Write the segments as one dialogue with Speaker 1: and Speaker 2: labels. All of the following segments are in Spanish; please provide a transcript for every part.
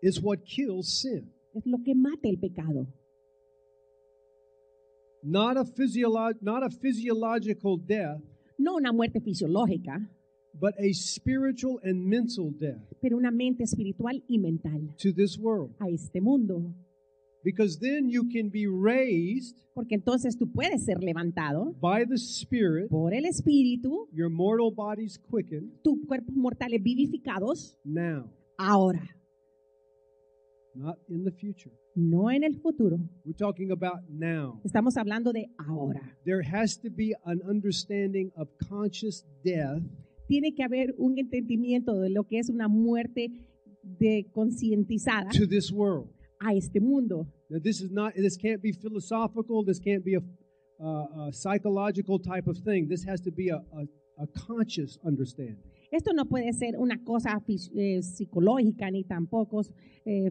Speaker 1: is what kills sin.
Speaker 2: Es lo que mata el pecado.
Speaker 1: Not a physiological death,
Speaker 2: No una muerte fisiológica,
Speaker 1: but a spiritual and mental death
Speaker 2: pero una mente espiritual y mental
Speaker 1: to this world.
Speaker 2: a este mundo.
Speaker 1: Because then you can be raised
Speaker 2: Porque entonces tú puedes ser levantado
Speaker 1: by the Spirit,
Speaker 2: por el Espíritu,
Speaker 1: your mortal bodies quickened
Speaker 2: tus cuerpos mortales vivificados
Speaker 1: now,
Speaker 2: ahora,
Speaker 1: not in the future.
Speaker 2: no en el futuro.
Speaker 1: We're talking about now.
Speaker 2: Estamos hablando de ahora.
Speaker 1: There has to be an understanding of conscious death
Speaker 2: Tiene que haber un entendimiento de lo que es una muerte de concientizada
Speaker 1: to this world.
Speaker 2: a este mundo.
Speaker 1: Now, this can't be philosophical. This can't be a psychological type of thing. This has to be a conscious understanding.
Speaker 2: Esto no puede ser una cosa psicológica ni tampoco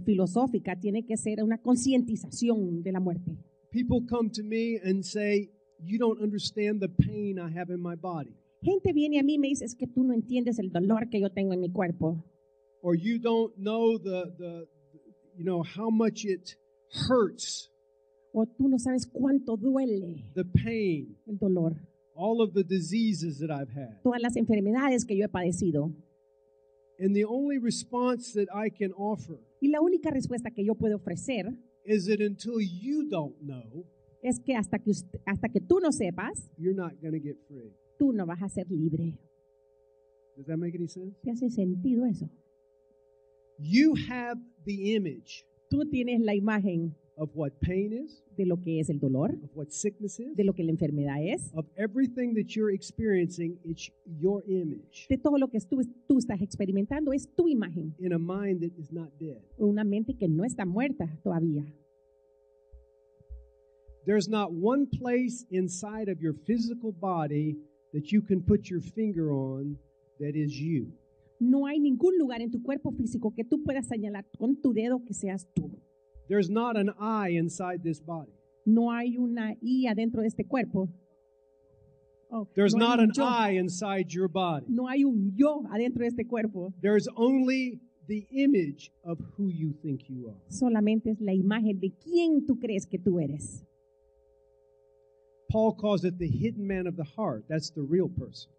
Speaker 2: filosófica. Tiene que ser una concientización de la muerte.
Speaker 1: People come to me and say, "You don't understand the pain I have in my body."
Speaker 2: Gente viene a mí y me dice, es que tú no entiendes el dolor que yo tengo en mi cuerpo.
Speaker 1: Or you don't know how much it hurts,
Speaker 2: O tú no sabes cuánto duele
Speaker 1: the pain,
Speaker 2: el dolor.
Speaker 1: all of the diseases that I've had.
Speaker 2: Todas las enfermedades que yo he padecido.
Speaker 1: And the only response that I can offer
Speaker 2: Y la única respuesta que yo puedo ofrecer
Speaker 1: is that until you don't know,
Speaker 2: es que hasta que tú no sepas,
Speaker 1: you're not going to get free.
Speaker 2: tú no vas a ser libre.
Speaker 1: Does that make any sense?
Speaker 2: ¿Te hace sentido eso?
Speaker 1: You have the image
Speaker 2: Tú tienes la imagen
Speaker 1: of what pain is,
Speaker 2: de lo que es el dolor,
Speaker 1: of what sickness is,
Speaker 2: de lo que la enfermedad es,
Speaker 1: of everything that you're experiencing. It's your image
Speaker 2: de todo lo que tú estás experimentando, es tu imagen.
Speaker 1: in a mind that is not dead.
Speaker 2: Una mente que no está muerta todavía.
Speaker 1: There's not one place inside of your physical body that you can put your finger on that is you.
Speaker 2: No hay ningún lugar en tu cuerpo físico que tú puedas señalar con tu dedo que seas tú.
Speaker 1: There's not an I inside this body.
Speaker 2: No hay una I adentro de este cuerpo. Oh,
Speaker 1: There's
Speaker 2: no hay
Speaker 1: not
Speaker 2: un
Speaker 1: an
Speaker 2: yo.
Speaker 1: I inside your body.
Speaker 2: No hay un yo adentro de este cuerpo.
Speaker 1: There's only the image of who you think you are.
Speaker 2: Solamente es la imagen de quién tú crees que tú eres.
Speaker 1: Paul calls it the hidden man of the heart. That's the real person.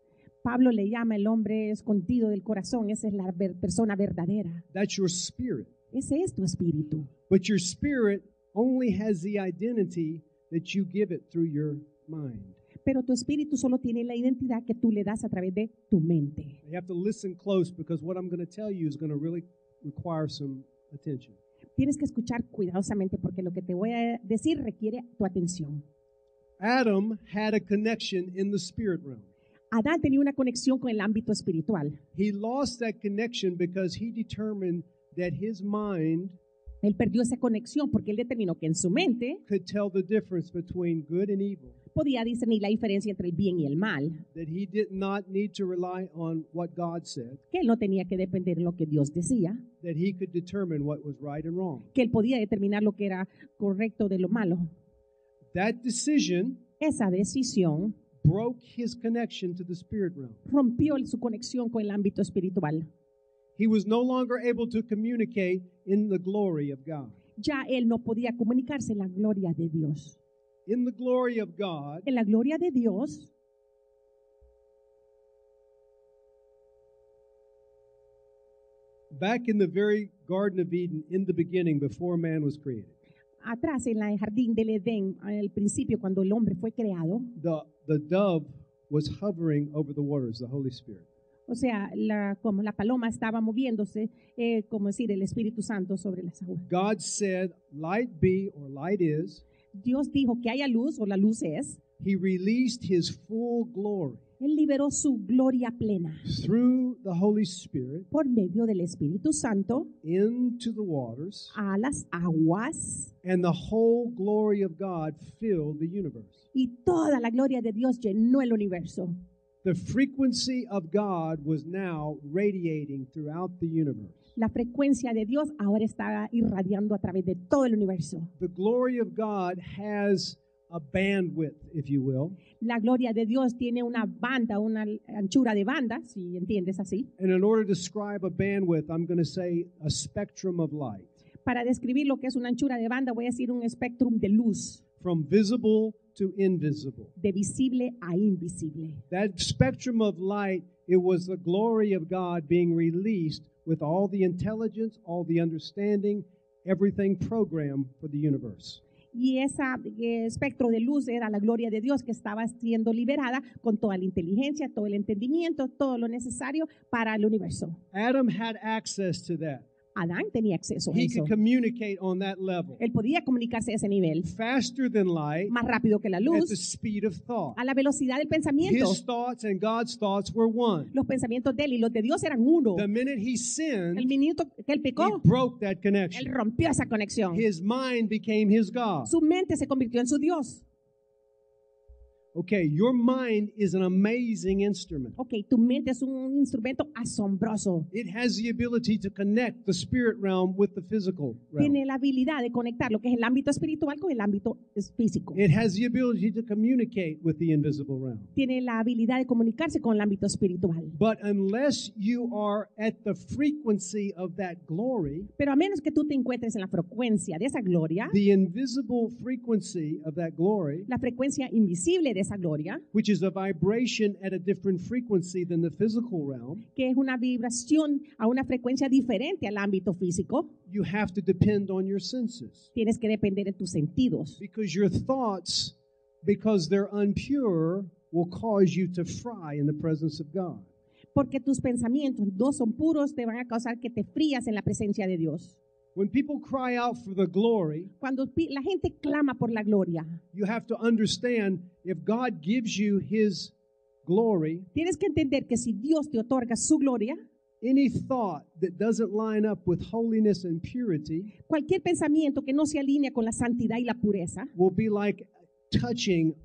Speaker 2: Pablo le llama el hombre escondido del corazón. Esa es la persona verdadera.
Speaker 1: That's your spirit.
Speaker 2: Ese es tu espíritu.
Speaker 1: But your spirit only has the identity that you give it through your mind.
Speaker 2: Pero tu espíritu solo tiene la identidad que tú le das a través de tu mente.
Speaker 1: You have to listen close because what I'm going to tell you is going to really require some attention.
Speaker 2: Tienes que escuchar cuidadosamente porque lo que te voy a decir requiere tu atención.
Speaker 1: Adam had a connection in the spirit realm.
Speaker 2: Adán tenía una conexión con el ámbito espiritual.
Speaker 1: He lost that connection because he determined that his mind
Speaker 2: Él perdió esa conexión porque él determinó que en su mente
Speaker 1: could tell the difference between good and evil,
Speaker 2: podía discernir la diferencia entre el bien y el mal,
Speaker 1: that he did not need to rely on what God said,
Speaker 2: que él no tenía que depender de lo que Dios decía,
Speaker 1: that he could determine what was right and wrong.
Speaker 2: que él podía determinar lo que era correcto de lo malo.
Speaker 1: That decision
Speaker 2: Esa decisión
Speaker 1: broke his connection to the spirit realm.
Speaker 2: rompió su conexión con el ámbito espiritual.
Speaker 1: He was no longer able to communicate in the glory of God.
Speaker 2: Ya él no podía comunicarse en la gloria de Dios.
Speaker 1: In the glory of God,
Speaker 2: En la gloria de Dios,
Speaker 1: back in the very Garden of Eden, in the beginning, before man was created,
Speaker 2: atrás en el jardín del Edén, al principio cuando el hombre fue creado,
Speaker 1: the dove was hovering over the waters, the Holy Spirit.
Speaker 2: o sea, como la paloma estaba moviéndose, como decir, el Espíritu Santo sobre las aguas.
Speaker 1: God said, light be, or light is.
Speaker 2: Dios dijo que haya luz, o la luz es.
Speaker 1: He released his full glory
Speaker 2: Él liberó su gloria plena
Speaker 1: through the Holy Spirit
Speaker 2: por medio del Espíritu Santo
Speaker 1: into the waters,
Speaker 2: a las aguas,
Speaker 1: and the whole glory of God filled the universe.
Speaker 2: y toda la gloria de Dios llenó el universo.
Speaker 1: The frequency of God was now radiating throughout the universe.
Speaker 2: La frecuencia de Dios ahora está irradiando a través de todo el universo.
Speaker 1: The glory of God has a bandwidth, if you will.
Speaker 2: La gloria de Dios tiene una banda, una anchura de banda, si entiendes así.
Speaker 1: And in order to describe a bandwidth, I'm going to say a spectrum of light.
Speaker 2: Para describir lo que es una anchura de banda, voy a decir un espectrum de luz,
Speaker 1: From visible to invisible.
Speaker 2: de visible a invisible.
Speaker 1: That spectrum of light, it was the glory of God being released with all the intelligence, all the understanding, everything programmed for the universe.
Speaker 2: Y ese espectro de luz era la gloria de Dios que estaba siendo liberada con toda la inteligencia, todo el entendimiento, todo lo necesario para el universo.
Speaker 1: Adam had access to that.
Speaker 2: Adán tenía acceso a
Speaker 1: He
Speaker 2: eso.
Speaker 1: could communicate on that level.
Speaker 2: Él podía comunicarse a ese nivel,
Speaker 1: Faster than light,
Speaker 2: más rápido que la
Speaker 1: at the
Speaker 2: luz,
Speaker 1: speed of thought.
Speaker 2: a la velocidad del pensamiento.
Speaker 1: His thoughts and God's thoughts were one.
Speaker 2: Los pensamientos de él y los de Dios eran uno.
Speaker 1: The minute he
Speaker 2: El
Speaker 1: sinned,
Speaker 2: minuto que él
Speaker 1: he
Speaker 2: pecó,
Speaker 1: broke that
Speaker 2: él
Speaker 1: connection.
Speaker 2: rompió esa conexión.
Speaker 1: His mind became his God.
Speaker 2: Su mente se convirtió en su Dios.
Speaker 1: Okay, your mind is an amazing instrument.
Speaker 2: Ok, tu mente es un instrumento asombroso.
Speaker 1: It has the ability to connect the spirit realm with the physical
Speaker 2: Tiene
Speaker 1: realm.
Speaker 2: la habilidad de conectar lo que es el ámbito espiritual con el ámbito físico.
Speaker 1: It has the ability to communicate with the invisible realm.
Speaker 2: Tiene la habilidad de comunicarse con el ámbito espiritual.
Speaker 1: But unless you are at the frequency of that glory,
Speaker 2: Pero a menos que tú te encuentres en la frecuencia de esa gloria,
Speaker 1: the invisible frequency of that glory,
Speaker 2: la frecuencia invisible de esa gloria,
Speaker 1: which is a vibration at a different frequency than the physical realm,
Speaker 2: que es una vibración a una frecuencia diferente al ámbito físico,
Speaker 1: you have to depend on your senses.
Speaker 2: tienes que depender de tus sentidos.
Speaker 1: Because your thoughts, because they're unpure, will cause you to fry in the presence of God.
Speaker 2: Porque tus pensamientos no son puros, te van a causar que te frías en la presencia de Dios.
Speaker 1: When people cry out for the glory,
Speaker 2: Cuando la gente clama por la gloria,
Speaker 1: you have to understand if God gives you His glory,
Speaker 2: tienes que entender que si Dios te otorga su gloria,
Speaker 1: any thought that doesn't line up with holiness and purity
Speaker 2: cualquier pensamiento que no se alinea con la santidad y la pureza
Speaker 1: will be like touching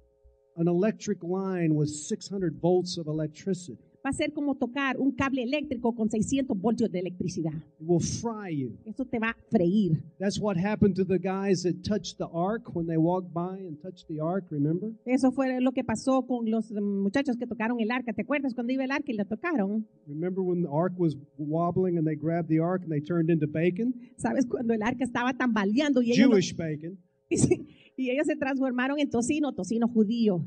Speaker 1: an electric line with 600 volts of electricity.
Speaker 2: va a ser como tocar un cable eléctrico con 600 voltios de electricidad.
Speaker 1: It will fry you.
Speaker 2: Eso te va a freír.
Speaker 1: That's what happened to the guys that touched the ark when they walked by and touched the ark, remember?
Speaker 2: Eso fue lo que pasó con los muchachos que tocaron el arca. ¿Te acuerdas cuando iba el arca y la tocaron?
Speaker 1: Remember when the ark was wobbling and they grabbed the ark and they turned into bacon?
Speaker 2: ¿Sabes? Cuando el arca estaba tambaleando y ellos,
Speaker 1: Jewish bacon.
Speaker 2: y ellos se transformaron en tocino judío.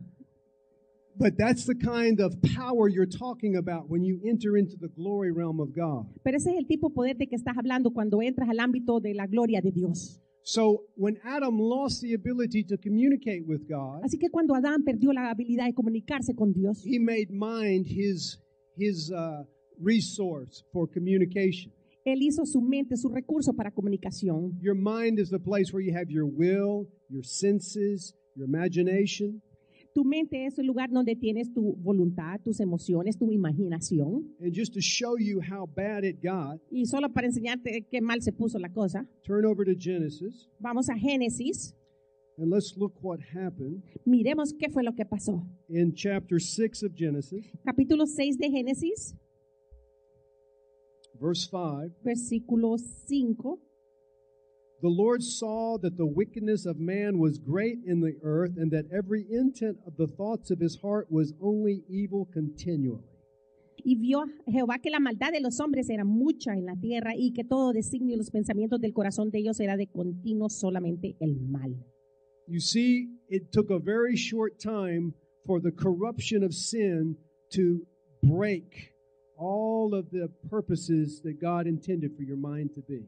Speaker 1: But that's the kind of power you're talking about when you enter into the glory realm of God.
Speaker 2: Pero ese es el tipo de poder de que estás hablando cuando entras al ámbito de la gloria de Dios.
Speaker 1: So when Adam lost the ability to communicate with God,
Speaker 2: Así que cuando Adán perdió la habilidad de comunicarse con Dios,
Speaker 1: he made mind his resource for communication.
Speaker 2: él hizo su mente, su recurso para comunicación.
Speaker 1: Your mind is the place where you have your will, your senses, your imagination.
Speaker 2: Tu mente es el lugar donde tienes tu voluntad, tus emociones, tu imaginación.
Speaker 1: And just to show you how bad it got,
Speaker 2: Y solo para enseñarte qué mal se puso la cosa,
Speaker 1: turn over to Genesis
Speaker 2: vamos a Génesis.
Speaker 1: and let's look what happened
Speaker 2: Miremos qué fue lo que pasó.
Speaker 1: in chapter 6 of Genesis,
Speaker 2: Capítulo 6 de Génesis,
Speaker 1: verse 5.
Speaker 2: versículo 5.
Speaker 1: The Lord saw that the wickedness of man was great in the earth, and that every intent of the thoughts of his heart was only evil continually.
Speaker 2: Y vio Jehová que la maldad de los hombres era mucha en la tierra y que todo designio y los pensamientos del corazón de ellos era de continuo solamente el mal.
Speaker 1: You see, it took a very short time for the corruption of sin to break all of the purposes that God intended for your mind to be.